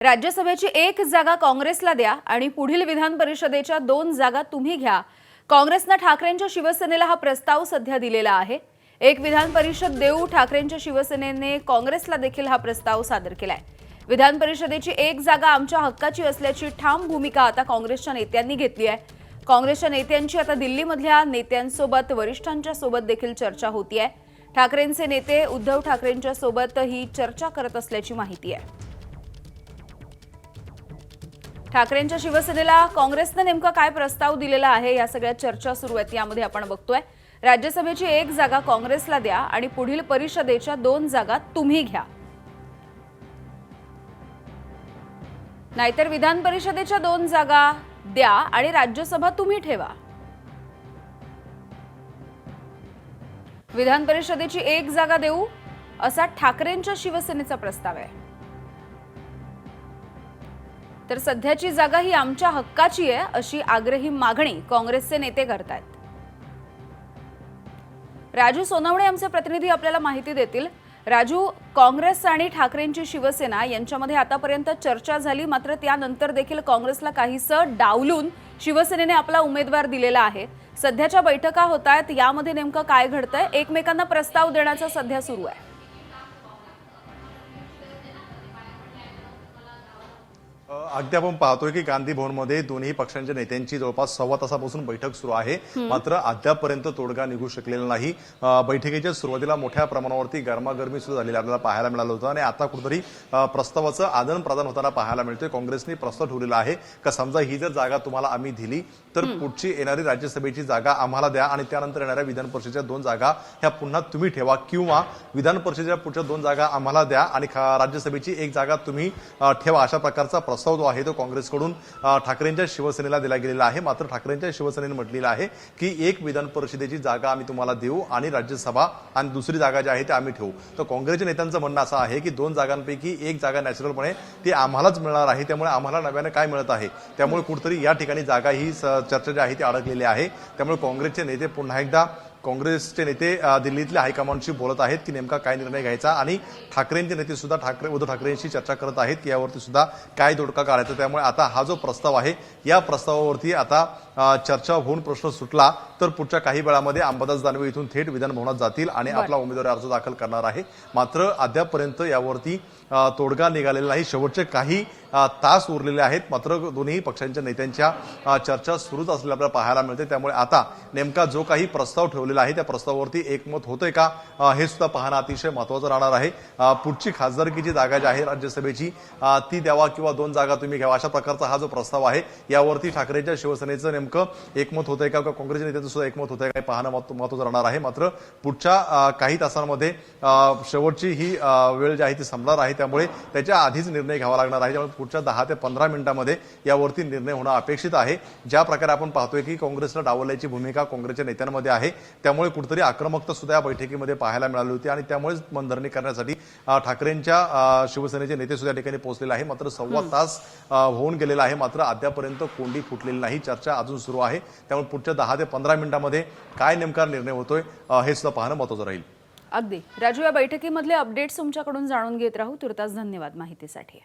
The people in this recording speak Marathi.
राज्यसभेची एक जागा काँग्रेसला द्या आणि पुढील विधान परिषदेच्या 2 जागा तुम्ही घ्या। काँग्रेसने ठाकरेंच्या शिवसेनेला हा प्रस्ताव सध्या दिलेला आहे। एक विधान परिषद देऊ ठाकरेंच्या शिवसेनेने काँग्रेसला देखील हा प्रस्ताव सादर केलाय। विधान परिषदेची एक जागा आमच्या हक्काची असल्याची ठाम भूमिका आता काँग्रेसच्या नेत्यांनी घेतली आहे। काँग्रेसच्या नेत्यांची आता दिल्लीमधल्या नेत्यांसोबत वरिष्ठांच्या सोबत देखील चर्चा होतीये। ठाकरेंचे नेते उद्धव ठाकरेंच्या सोबत ही चर्चा करत असल्याची माहिती आहे। ठाकरेंच्या शिवसेनेला काँग्रेसने नेमका काय प्रस्ताव दिलेला आहे या सगळ्या चर्चा सुरू आहेत। यामध्ये आपण बघतोय राज्यसभेची एक जागा काँग्रेसला द्या आणि पुढील परिषदेच्या 2 जागा तुम्ही घ्या, नाहीतर विधान परिषदेच्या 2 जागा द्या आणि राज्यसभा तुम्ही ठेवा। विधान परिषदेची एक जागा देऊ असा ठाकरेंच्या शिवसेनेचा प्रस्ताव आहे। तर सध्याची जागा ही आमच्या हक्काची आहे अशी आग्रही मागणी काँग्रेसचे नेते करतायत। राजू सोनवणे आमचे प्रतिनिधी आपल्याला माहिती देतील। राजू, काँग्रेस आणि ठाकरेंची शिवसेना यांच्यामध्ये आतापर्यंत चर्चा झाली, मात्र त्यानंतर देखील काँग्रेसला काहीसं डावलून शिवसेनेने आपला उमेदवार दिलेला आहे। सध्याच्या बैठका होतायत, यामध्ये नेमकं काय घडतंय? एकमेकांना प्रस्ताव देण्याचा सध्या सुरू आहे। अगदी आपण पाहतोय की गांधी भवनमध्ये दोन्ही पक्षांच्या नेत्यांची जवळपास सव्वा तासापासून बैठक सुरू आहे, मात्र अद्यापर्यंत तोडगा निघू शकलेला नाही। बैठकीच्या सुरुवातीला मोठ्या प्रमाणावरती गरमागरमी सुरू झालेली आपल्याला पाहायला मिळालं होतं आणि आता कुठेतरी प्रस्तावाचं आदान प्रदान होताना पाहायला मिळतोय। काँग्रेसने प्रस्ताव ठेवलेला आहे का समजा ही जर जागा तुम्हाला आम्ही दिली तर पुढची येणारी राज्यसभेची जागा आम्हाला द्या आणि त्यानंतर येणाऱ्या विधान परिषदेच्या 2 जागा ह्या पुन्हा तुम्ही ठेवा, किंवा विधान परिषदेच्या पुढच्या 2 जागा आम्हाला द्या आणि राज्यसभेची एक जागा तुम्ही ठेवा, अशा प्रकारचा प्रस्ताव जो आहे तो काँग्रेसकडून ठाकरेंच्या शिवसेनेला दिला गेलेला आहे। मात्र ठाकरेंच्या शिवसेनेने म्हटलेलं आहे की एक विधान परिषदेची जागा आम्ही तुम्हाला देऊ आणि राज्यसभा आणि दुसरी जागा जी आहे ती आम्ही ठेवू। तर काँग्रेसच्या नेत्यांचं म्हणणं असं आहे की 2 जागांपैकी एक जागा नॅचरलपणे ती आम्हालाच मिळणार आहे, त्यामुळे आम्हाला नव्याने काय मिळत आहे, त्यामुळे कुठेतरी या ठिकाणी जागा ही चर्चा जी आहे ती अडकलेली आहे। त्यामुळे काँग्रेसचे नेते पुन्हा एकदा काँग्रेसचे नेते दिल्लीतल्या हायकमांडशी बोलत आहेत की नेमका काय निर्णय घ्यायचा आणि ठाकरेंचे नेते सुद्धा उद्धव ठाकरेंशी चर्चा करत आहेत की यावरती सुद्धा काय तोडगा काढायचा। त्यामुळे आता हा जो प्रस्ताव आहे या प्रस्तावावरती आता चर्चा होऊन प्रश्न सुटला तर पुढच्या काही वेळामध्ये अंबादास दानवे इथून थेट विधान भवनात जातील आणि आपला उमेदवारी अर्ज दाखल करणार आहे। मात्र अद्यापपर्यंत यावरती तोडगा निघालेला नाही। शेवटचे काही तास उरलेले आहेत, मात्र दोन्ही पक्षांच्या नेत्यांच्या चर्चा सुरूच असलेल्या आपल्याला पाहायला मिळते। त्यामुळे आता नेमका जो काही प्रस्ताव ठेवलेला आहे त्या प्रस्तावावरती एकमत होतंय का हे सुद्धा पाहणं अतिशय महत्त्वाचं राहणार आहे। पुढची खासदारकीची जागा जी आहे राज्यसभेची ती द्यावा किंवा 2 जागा तुम्ही घ्यावा, अशा प्रकारचा हा जो प्रस्ताव आहे यावरती ठाकरेंच्या शिवसेनेचं नेमकं एकमत होतंय का काँग्रेसच्या नेत्यांचं सुद्धा एकमत होतंय का पाहणं महत्त्वाचं राहणार आहे। मात्र पुढच्या काही तासांमध्ये शेवटची ही वेळ जी आहे ती संपणार आहे, त्यामुळे त्याच्या आधीच निर्णय घ्यावा लागणार आहे। त्यामुळे पुढच्या 10 ते 15 मिनिटांमध्ये यावरती निर्णय होणं अपेक्षित आहे। ज्या प्रकारे आपण पाहतोय की काँग्रेसला डावलण्याची भूमिका काँग्रेसच्या नेत्यांमध्ये आहे, त्यामुळे कुठेतरी आक्रमकता सुद्धा या बैठकीमध्ये पाहायला मिळाली होती आणि त्यामुळेच मनधरणी करण्यासाठी ठाकरेंच्या शिवसेनेचे नेते सुद्धा या ठिकाणी पोहोचलेले आहे। मात्र सव्वा तास होऊन गेलेला आहे, मात्र अद्यापर्यंत कोंडी फुटलेली नाही, चर्चा अजून सुरू आहे। त्यामुळे पुढच्या 10 ते 15 मिनिटांमध्ये काय नेमका निर्णय होतोय हे सुद्धा पाहणं महत्त्वाचं राहील। अगदी राजू, या बैठकीमधले अपडेट्स तुमच्याकडून जाणून घेत राहू। तुर्तास धन्यवाद माहितीसाठी।